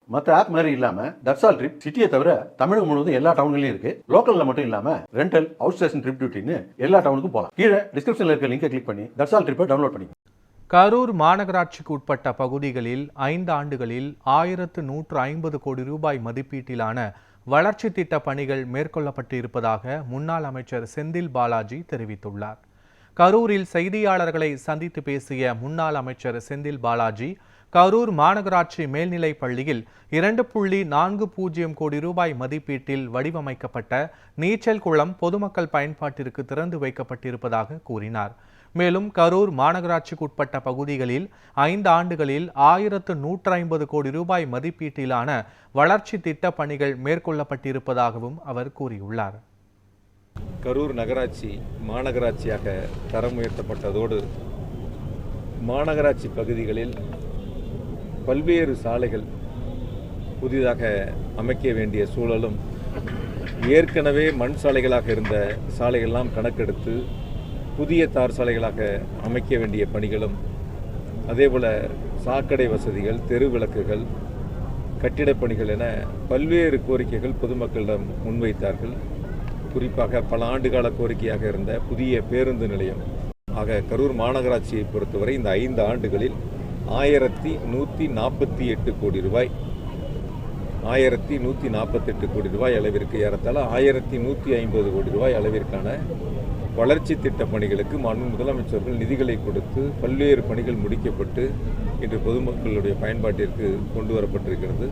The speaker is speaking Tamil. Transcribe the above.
மற்ற ஆப் மாதிரி இல்லாம தட்சால் ட்ரிப் சிட்டியை தவிர தமிழகம் முழுவதும் எல்லா டவுன்லயும் இருக்கு. லோக்கல்ல மட்டும் இல்லாம ரெண்டல், அவுட் ஸ்டேஷன் ட்ரிப் டியூட்டின்னு எல்லா டவுனுக்கும் போகலாம். கீழே டிஸ்கிரிப்ஷன்ல இருக்க லிங்கை கிளிக் பண்ணி தட்சால் ட்ரிப்பை டவுன்லோட் பண்ணி. கரூர் மாநகராட்சிக்கு உட்பட்ட பகுதிகளில் 5 ஆண்டுகளில் 1150 கோடி ரூபாய் மதிப்பீட்டிலான வளர்ச்சி திட்ட பணிகள் மேற்கொள்ளப்பட்டு இருப்பதாக முன்னாள் அமைச்சர் செந்தில் பாலாஜி தெரிவித்துள்ளார். கரூரில் செய்தியாளர்களை சந்தித்து பேசிய முன்னாள் அமைச்சர் செந்தில் பாலாஜி, கரூர் மாநகராட்சி மேல்நிலைப் பள்ளியில் 2.40 கோடி ரூபாய் மதிப்பீட்டில் வடிவமைக்கப்பட்ட நீச்சல் குளம் பொதுமக்கள் பயன்பாட்டிற்கு திறந்து வைக்கப்பட்டிருப்பதாக கூறினார். மேலும் கரூர் மாநகராட்சிக்குட்பட்ட பகுதிகளில் 5 ஆண்டுகளில் 1150 கோடி ரூபாய் மதிப்பீட்டிலான வளர்ச்சி திட்ட பணிகள் மேற்கொள்ளப்பட்டிருப்பதாகவும் அவர் கூறியுள்ளார். கரூர் நகராட்சி மாநகராட்சியாக தரம் உயர்த்தப்பட்டதோடு மாநகராட்சி பகுதிகளில் பல்வேறு சாலைகள் புதிதாக அமைக்க வேண்டிய சூழலும், ஏற்கனவே மண் சாலைகளாக இருந்த சாலைகள்லாம் கணக்கெடுத்து புதிய தார் சாலைகளாக அமைக்க வேண்டிய பணிகளும், அதேபோல் சாக்கடை வசதிகள், தெரு விளக்குகள், கட்டிடப் பணிகள் என பல்வேறு கோரிக்கைகள் பொதுமக்களிடம் முன்வைத்தார்கள். குறிப்பாக பல ஆண்டுகால கோரிக்கையாக இருந்த புதிய பேருந்து நிலையம் ஆக கரூர் மாநகராட்சியை பொறுத்தவரை இந்த 5 ஆண்டுகளில் 1148 கோடி ரூபாய் 1148 கோடி ரூபாய் அளவிற்கு, ஏறத்தாழ 1150 கோடி ரூபாய் அளவிற்கான வளர்ச்சி திட்ட பணிகளுக்கு மாண்பு முதலமைச்சர்கள் நிதிகளை கொடுத்து பல்வேறு பணிகள் முடிக்கப்பட்டு இன்று பொதுமக்களுடைய பயன்பாட்டிற்கு கொண்டு வரப்பட்டிருக்கிறது.